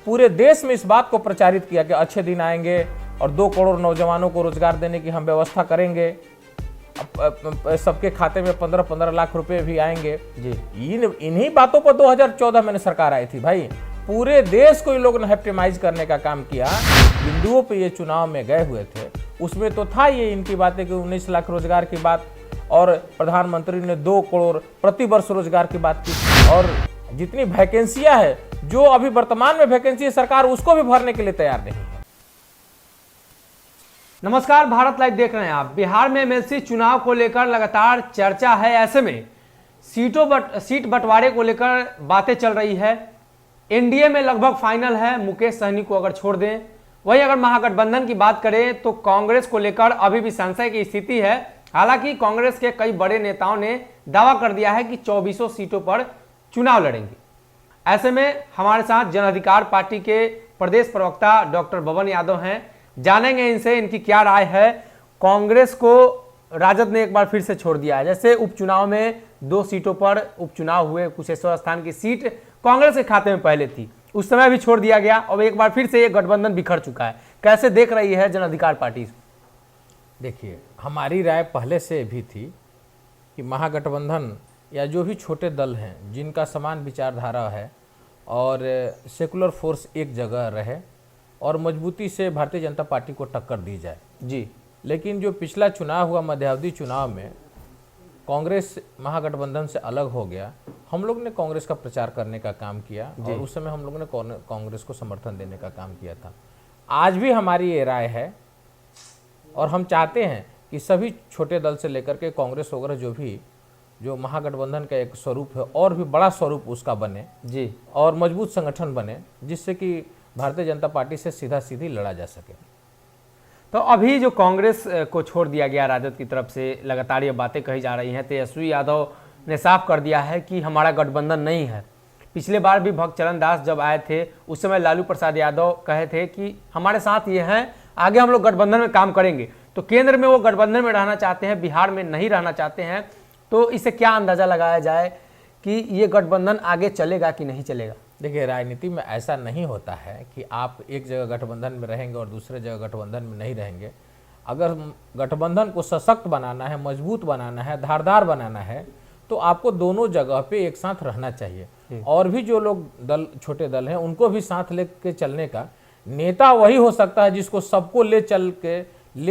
पूरे देश में इस बात को प्रचारित किया कि अच्छे दिन आएंगे और 2 करोड़ नौजवानों को रोजगार देने की हम व्यवस्था करेंगे, सबके खाते में 15-15 लाख रुपए भी आएंगे जी। इन्हीं बातों पर 2014 में सरकार आई थी भाई। पूरे देश को इन लोगों ने हैप्टिमाइज करने का काम किया। बिंदुओं पे ये चुनाव में गए हुए थे, उसमें तो था ये इनकी बातें कि 19 लाख रोजगार की बात, और प्रधानमंत्री ने 2 करोड़ प्रति वर्ष रोजगार की बात की। और जितनी वैकेंसियां है, जो अभी वर्तमान में वैकेंसी है, सरकार उसको भी भरने के लिए तैयार नहीं है। नमस्कार, भारत लाइव देख रहे हैं आप। बिहार में एमएलसी चुनाव को लेकर लगातार चर्चा है। ऐसे में सीट बंटवारे को लेकर बातें चल रही है। एनडीए में लगभग फाइनल है, मुकेश सहनी को अगर छोड़ दें। वहीं अगर महागठबंधन की बात करें तो कांग्रेस को लेकर अभी भी संशय की स्थिति है। हालांकि कांग्रेस के कई बड़े नेताओं ने दावा कर दिया है कि 24 सीटों पर चुनाव लड़ेंगे। ऐसे में हमारे साथ जन अधिकार पार्टी के प्रदेश प्रवक्ता डॉक्टर बबन यादव हैं, जानेंगे इनसे इनकी क्या राय है। कांग्रेस को राजद ने एक बार फिर से छोड़ दिया है। जैसे उपचुनाव में 2 सीटों पर उपचुनाव हुए, कुशेश्वर स्थान की सीट कांग्रेस के खाते में पहले थी, उस समय भी छोड़ दिया गया, और एक बार फिर से ये गठबंधन बिखर चुका है। कैसे देख रही है जन अधिकार पार्टी? देखिए, हमारी राय पहले से भी थी कि महागठबंधन या जो भी छोटे दल हैं जिनका समान विचारधारा है और सेकुलर फोर्स एक जगह रहे और मजबूती से भारतीय जनता पार्टी को टक्कर दी जाए जी। लेकिन जो पिछला चुनाव हुआ, मध्यावधि चुनाव में कांग्रेस महागठबंधन से अलग हो गया। हम लोग ने कांग्रेस का प्रचार करने का काम किया और उस समय हम लोगों ने कांग्रेस को समर्थन देने का काम किया था। आज भी हमारी ये राय है और हम चाहते हैं कि सभी छोटे दल से लेकर के कांग्रेस वगैरह जो महागठबंधन का एक स्वरूप है और भी बड़ा स्वरूप उसका बने जी, और मजबूत संगठन बने, जिससे कि भारतीय जनता पार्टी से सीधा सीधी लड़ा जा सके। तो अभी जो कांग्रेस को छोड़ दिया गया राजद की तरफ से, लगातार ये बातें कही जा रही हैं। तेजस्वी यादव ने साफ कर दिया है कि हमारा गठबंधन नहीं है। पिछले बार भी भक्तचरण दास जब आए थे, उस समय लालू प्रसाद यादव कहे थे कि हमारे साथ ये हैं, आगे हम लोग गठबंधन में काम करेंगे। तो केंद्र में वो गठबंधन में रहना चाहते हैं, बिहार में नहीं रहना चाहते हैं। तो इससे क्या अंदाजा लगाया जाए कि ये गठबंधन आगे चलेगा कि नहीं चलेगा? देखिए, राजनीति में ऐसा नहीं होता है कि आप एक जगह गठबंधन में रहेंगे और दूसरे जगह गठबंधन में नहीं रहेंगे। अगर गठबंधन को सशक्त बनाना है, मजबूत बनाना है, धारदार बनाना है, तो आपको दोनों जगह पे एक साथ रहना चाहिए। और भी जो लोग छोटे दल हैं, उनको भी साथ लेके चलने का नेता वही हो सकता है जिसको सबको ले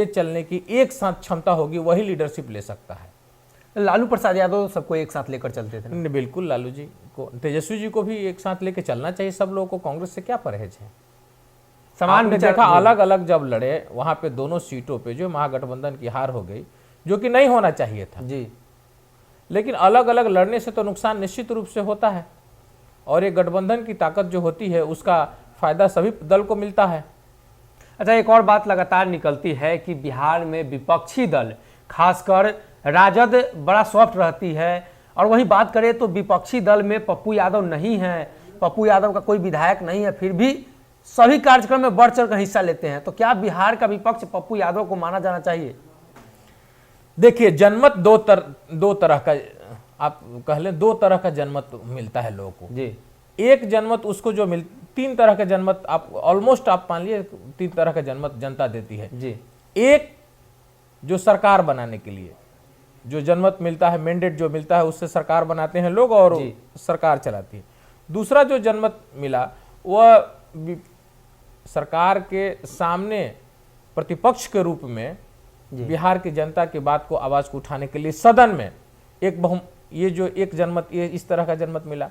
चलने की एक साथ क्षमता होगी, वही लीडरशिप ले सकता है। लालू प्रसाद यादव सबको एक साथ लेकर चलते थे। बिल्कुल, लालू जी को, तेजस्वी जी को भी एक साथ लेके चलना चाहिए। सब लोगों को कांग्रेस से क्या परहेज है? समान विचार देखा, अलग अलग जब लड़े, वहां पे दोनों सीटों पे जो महागठबंधन की हार हो गई, जो कि नहीं होना चाहिए था जी। लेकिन अलग अलग लड़ने से तो नुकसान निश्चित रूप से होता है, और ये गठबंधन की ताकत जो होती है उसका फायदा सभी दल को मिलता है। अच्छा, एक और बात लगातार निकलती है कि बिहार में विपक्षी दल, खासकर राजद, बड़ा सॉफ्ट रहती है। और वहीं बात करें तो विपक्षी दल में पप्पू यादव नहीं है, पप्पू यादव का कोई विधायक नहीं है, फिर भी सभी कार्यक्रम में बढ़ चढ़ कर हिस्सा लेते हैं। तो क्या बिहार का विपक्ष पप्पू यादव को माना जाना चाहिए? देखिए, जनमत दो तरह का, आप कह लें 2 तरह का जनमत मिलता है लोगों को जी। एक जनमत उसको जो 3 तरह का जनमत, आप ऑलमोस्ट आप मान लिए 3 तरह का जनमत जनता देती है जी। एक जो सरकार बनाने के लिए जो जनमत मिलता है, मैंडेट जो मिलता है, उससे सरकार बनाते हैं लोग और सरकार चलाती है। दूसरा जो जनमत मिला वह सरकार के सामने प्रतिपक्ष के रूप में बिहार की जनता की बात को, आवाज को उठाने के लिए सदन में ये जो एक जनमत, ये इस तरह का जनमत मिला।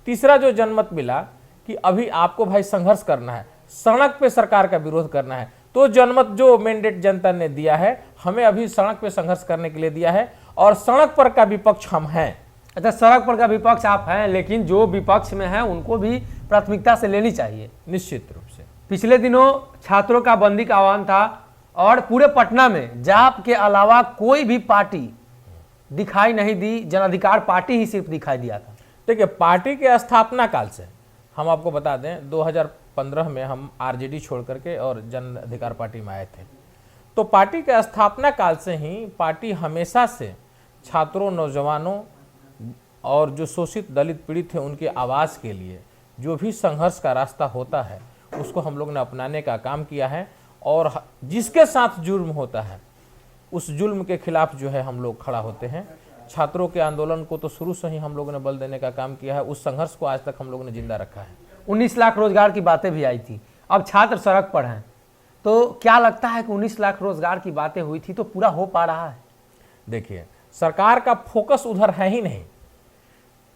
तीसरा जो जनमत मिला कि अभी आपको भाई संघर्ष करना है, सड़क पे सरकार का विरोध करना है, तो जनमत जो मैंडेट जनता ने दिया है, हमें अभी सड़क पे संघर्ष करने के लिए दिया है और सड़क पर का विपक्ष हम हैं। अच्छा, सड़क पर का विपक्ष आप हैं, लेकिन जो विपक्ष में है उनको भी प्राथमिकता से लेनी चाहिए। निश्चित रूप से पिछले दिनों छात्रों का बंदी का आह्वान था और पूरे पटना में जाप के अलावा कोई भी पार्टी दिखाई नहीं दी, जन अधिकार पार्टी ही सिर्फ दिखाई दिया था। देखिए, पार्टी के स्थापना काल से हम आपको बता दें, 2015 में हम आरजेडी छोड़ करके और जन अधिकार पार्टी में आए थे। तो पार्टी के स्थापना काल से ही पार्टी हमेशा से छात्रों, नौजवानों और जो शोषित दलित पीड़ित थे उनके आवाज़ के लिए जो भी संघर्ष का रास्ता होता है उसको हम लोग ने अपनाने का काम किया है, और जिसके साथ जुर्म होता है उस जुल्म के खिलाफ जो है हम लोग खड़ा होते हैं। छात्रों के आंदोलन को तो शुरू से ही हम लोगों ने बल देने का काम किया है, उस संघर्ष को आज तक हम लोगों ने जिंदा रखा है। 19 लाख रोजगार की बातें भी आई थी, अब छात्र सड़क पर हैं, तो क्या लगता है कि 19 लाख रोजगार की बातें हुई थी तो पूरा हो पा रहा है? देखिए, सरकार का फोकस उधर है ही नहीं।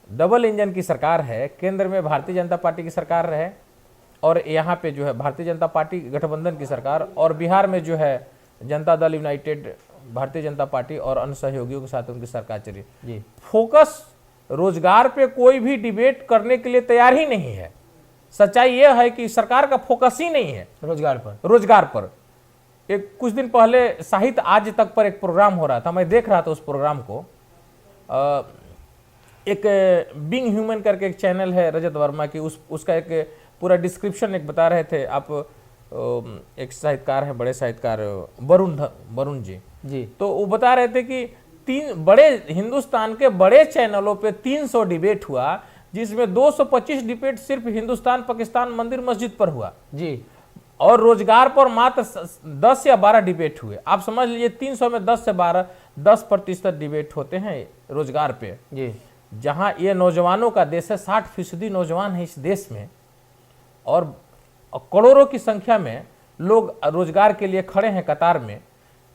डबल इंजन की सरकार है, केंद्र में भारतीय जनता पार्टी की सरकार रहे और यहाँ पे जो है भारतीय जनता पार्टी गठबंधन की सरकार, और बिहार में जो है जनता दल यूनाइटेड, भारतीय जनता पार्टी और अन्य सहयोगियों के साथ उनकी सरकार चली जी। फोकस रोजगार पे कोई भी डिबेट करने के लिए तैयार ही नहीं है। सच्चाई यह है कि सरकार का फोकस ही नहीं है रोजगार पर। एक कुछ दिन पहले साहित्य आज तक पर एक प्रोग्राम हो रहा था, मैं देख रहा था उस प्रोग्राम को। एक बीइंग ह्यूमन करके एक चैनल है रजत वर्मा की, उसका एक पूरा डिस्क्रिप्शन एक बता रहे थे। आप एक साहित्यकार हैं, बड़े साहित्यकार वरुण जी, तो वो बता रहे थे कि 3 बड़े हिंदुस्तान के बड़े चैनलों पे 300 डिबेट हुआ, जिसमें 225 डिबेट सिर्फ हिंदुस्तान पाकिस्तान मंदिर मस्जिद पर हुआ जी, और रोजगार पर मात्र 10 या 12 डिबेट हुए। आप समझ लीजिए 300 में 10 से 12, 10% डिबेट होते हैं रोजगार पे जी। जहां ये नौजवानों का देश है, 60% नौजवान है इस देश में, और करोड़ों की संख्या में लोग रोजगार के लिए खड़े हैं कतार में,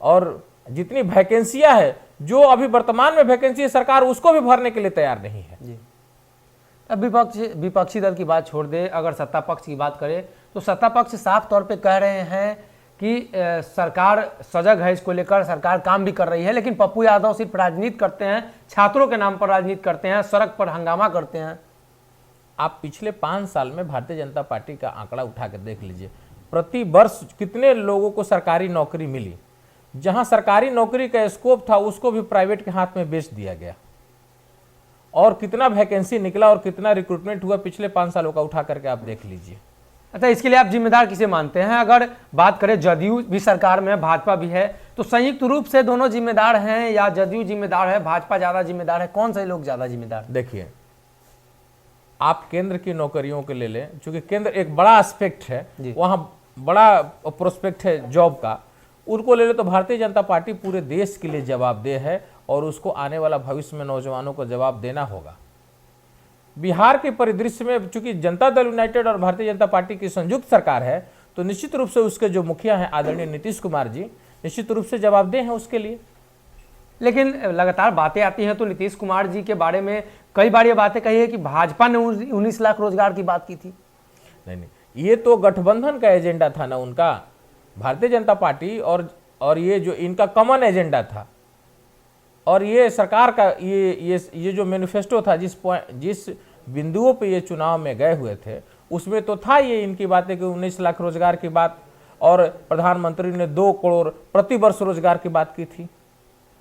और जितनी वैकेंसियां है, जो अभी वर्तमान में वैकेंसी है, सरकार उसको भी भरने के लिए तैयार नहीं है जी। अब विपक्षी दल की बात छोड़ दे, अगर सत्ता पक्ष की बात करें तो सत्ता पक्ष साफ तौर पे कह रहे हैं कि सरकार सजग है इसको लेकर, सरकार काम भी कर रही है, लेकिन पप्पू यादव सिर्फ राजनीति करते हैं, छात्रों के नाम पर राजनीति करते हैं, सड़क पर हंगामा करते हैं। आप पिछले 5 साल में भारतीय जनता पार्टी का आंकड़ा उठा कर देख लीजिए, प्रति वर्ष कितने लोगों को सरकारी नौकरी मिली। जहां सरकारी नौकरी का स्कोप था उसको भी प्राइवेट के हाथ में बेच दिया गया, और कितना वैकेंसी निकला और कितना रिक्रूटमेंट हुआ पिछले 5 सालों का उठा करके आप देख लीजिए। अच्छा, इसके लिए आप जिम्मेदार किसे मानते हैं? अगर बात करें जदयू भी सरकार में, भाजपा भी है, तो संयुक्त रूप से दोनों जिम्मेदार हैं या जदयू जिम्मेदार है, भाजपा ज्यादा जिम्मेदार है? कौन से लोग ज्यादा जिम्मेदार? देखिए, आप केंद्र की नौकरियों के ले लें, क्योंकि केंद्र एक बड़ा एस्पेक्ट है, वहां बड़ा प्रोस्पेक्ट है जॉब का, उनको ले ले तो भारतीय जनता पार्टी पूरे देश के लिए जवाबदेह है, और उसको आने वाला भविष्य में नौजवानों को जवाब देना होगा। बिहार के परिदृश्य में चूंकि जनता दल यूनाइटेड और भारतीय जनता पार्टी की संयुक्त सरकार है, तो निश्चित रूप से उसके जो मुखिया हैं आदरणीय नीतीश कुमार जी, निश्चित रूप से जवाबदेह हैं उसके लिए। लेकिन लगातार बातें आती हैं तो नीतीश कुमार जी के बारे में कई बार ये बातें कही है कि भाजपा ने 19 लाख रोजगार की बात की थी। नहीं, ये तो गठबंधन का एजेंडा था ना उनका, भारतीय जनता पार्टी और ये जो इनका कॉमन एजेंडा था, और ये सरकार का ये जो मैनिफेस्टो था, जिस बिंदुओं पे ये चुनाव में गए हुए थे, उसमें तो था ये इनकी बातें कि 19 लाख रोजगार की बात, और प्रधानमंत्री ने 2 करोड़ प्रति वर्ष रोजगार की बात की थी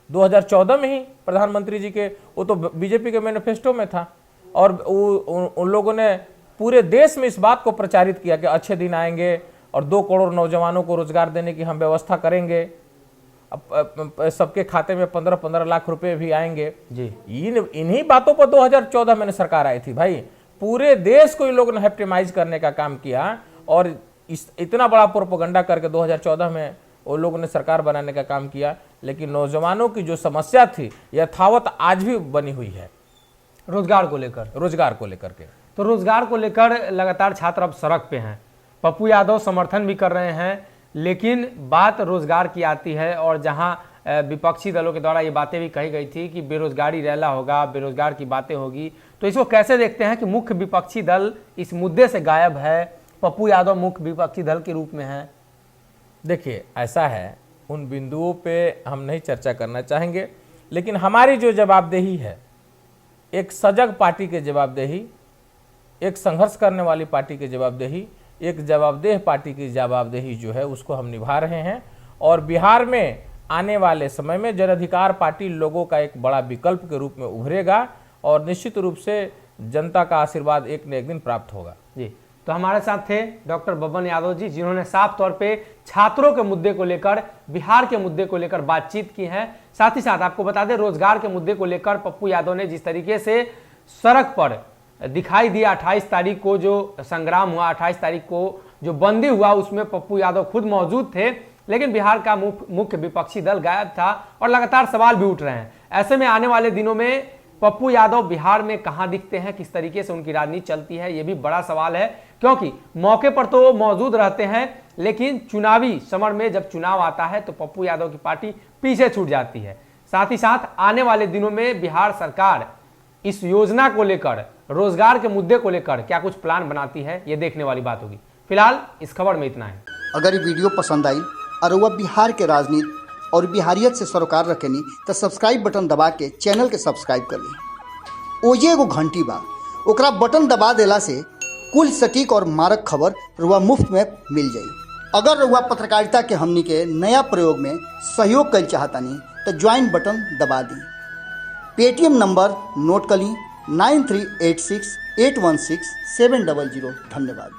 2014 में ही प्रधानमंत्री जी के, वो तो बीजेपी के मैनिफेस्टो में था, और उन लोगों ने पूरे देश में इस बात को प्रचारित किया कि अच्छे दिन आएंगे और 2 करोड़ नौजवानों को रोजगार देने की हम व्यवस्था करेंगे, सबके खाते में 15-15 लाख रुपए भी आएंगे जी। इन्हीं बातों पर 2014 में सरकार आई थी भाई। पूरे देश को इन लोगों ने हैप्टिमाइज करने का काम किया, और इतना बड़ा प्रोपेगेंडा करके 2014 में वो लोगों ने सरकार बनाने का काम किया, लेकिन नौजवानों की जो समस्या थी यथावत आज भी बनी हुई है रोजगार को लेकर के। तो रोजगार को लेकर लगातार छात्र अब सड़क पे हैं, पप्पू यादव समर्थन भी कर रहे हैं, लेकिन बात रोजगार की आती है, और जहां विपक्षी दलों के द्वारा ये बातें भी कही गई थी कि बेरोजगारी रैला होगा, बेरोजगार की बातें होगी, तो इसको कैसे देखते हैं कि मुख्य विपक्षी दल इस मुद्दे से गायब है, पप्पू यादव मुख्य विपक्षी दल के रूप में है? देखिए, ऐसा है, उन बिंदुओं पे हम नहीं चर्चा करना चाहेंगे, लेकिन हमारी जो जवाबदेही है, एक सजग पार्टी की जवाबदेही, एक संघर्ष करने वाली पार्टी की जवाबदेही, एक जवाबदेह पार्टी की जवाबदेही जो है उसको हम निभा रहे हैं, और बिहार में आने वाले समय में जन अधिकार पार्टी लोगों का एक बड़ा विकल्प के रूप में उभरेगा, और निश्चित रूप से जनता का आशीर्वाद एक न एक दिन प्राप्त होगा जी। तो हमारे साथ थे डॉक्टर बब्बन यादव जी, जिन्होंने साफ तौर पे छात्रों के मुद्दे को लेकर, बिहार के मुद्दे को लेकर बातचीत की है। साथ ही साथ आपको बता दें, रोजगार के मुद्दे को लेकर पप्पू यादव ने जिस तरीके से सड़क पर दिखाई दिया 28 तारीख को जो संग्राम हुआ, 28 तारीख को जो बंदी हुआ, उसमें पप्पू यादव खुद मौजूद थे, लेकिन बिहार का मुख्य विपक्षी दल गायब था और लगातार सवाल भी उठ रहे हैं। ऐसे में आने वाले दिनों में पप्पू यादव बिहार में कहां दिखते हैं, किस तरीके से उनकी राजनीति चलती है, यह भी बड़ा सवाल है, क्योंकि मौके पर तो वो मौजूद रहते हैं, लेकिन चुनावी समर में जब चुनाव आता है तो पप्पू यादव की पार्टी पीछे छूट जाती है। साथ ही साथ आने वाले दिनों में बिहार सरकार इस योजना को लेकर, रोजगार के मुद्दे को लेकर क्या कुछ प्लान बनाती है, ये देखने वाली बात होगी। फिलहाल इस खबर में इतना है। अगर ये वीडियो पसंद आई और वह बिहार के राजनीति और बिहारियत से सरोकार रखेनी तो सब्सक्राइब बटन दबा के चैनल के सब्सक्राइब कर ली। ओजे एगो घंटी बा, ओकरा बटन दबा देला से कुल सटीक और मारक खबर रुआ मुफ्त में मिल जाई। अगर रुआ पत्रकारिता के हमनी के नया प्रयोग में सहयोग कर चाहतानी तो ज्वाइन बटन दबा दी। पेटीएम नंबर नोट कर ली 9386816700। धन्यवाद।